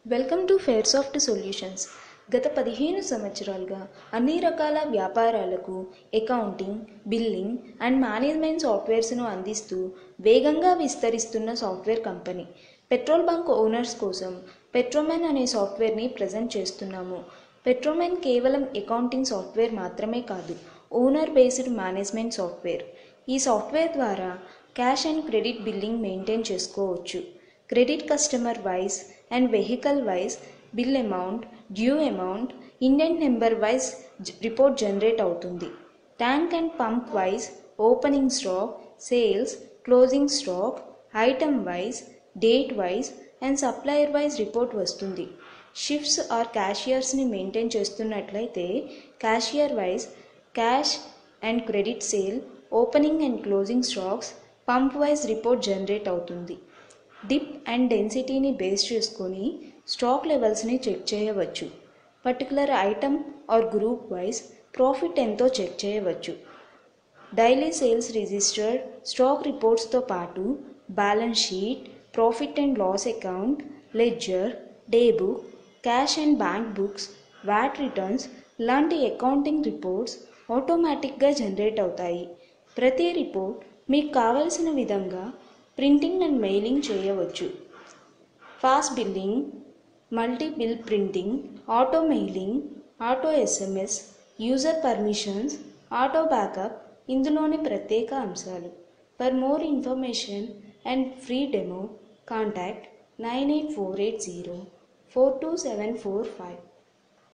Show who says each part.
Speaker 1: Welcome to ఫెయిర్సాఫ్ట్ solutions. గత 15 సంవత్సరాలుగా అన్ని రకాల వ్యాపారాలకు అకౌంటింగ్, బిల్లింగ్ అండ్ మేనేజ్మెంట్ సాఫ్ట్వేర్స్ను అందిస్తూ వేగంగా విస్తరిస్తున్న software company. Petrol bunk owners కోసం పెట్రోమెన్ అనే సాఫ్ట్వేర్ని ప్రజెంట్ చేస్తున్నాము. పెట్రోమెన్ కేవలం అకౌంటింగ్ సాఫ్ట్వేర్ మాత్రమే కాదు, ఓనర్ బేస్డ్ మేనేజ్మెంట్ సాఫ్ట్వేర్. ఈ సాఫ్ట్వేర్ ద్వారా cash and credit billing maintain చేసుకోవచ్చు. Credit customer wise and vehicle wise bill amount, due amount, indent number wise report generate అవుతుంది. Tank and pump wise opening stock, sales, closing stock, item wise, date wise and supplier wise report వస్తుంది. Shifts or క్యాషియర్స్ని maintain చేస్తున్నట్లయితే cashier wise cash and credit sale, opening and closing stocks, pump wise report generate అవుతుంది. Dip and డెన్సిటీని base చేసుకొని stock లెవెల్స్ని check చేయవచ్చు. Particular item or group wise profit ఎంతో check చేయవచ్చు. డైలీ సేల్స్ రిజిస్టర్, స్టాక్ రిపోర్ట్స్తో పాటు balance sheet, profit and loss account, ledger, day book, cash and bank books, VAT returns లాంటి accounting reports ఆటోమేటిక్గా generate అవుతాయి. ప్రతి రిపోర్ట్ మీకు కావలసిన విధంగా ప్రింటింగ్ అండ్ మెయిలింగ్ చేయవచ్చు. Fast billing, multi bill printing, auto mailing, auto SMS, user permissions, auto backup ఇందులోని ప్రత్యేక అంశాలు. For more information and free demo contact 98480 42745.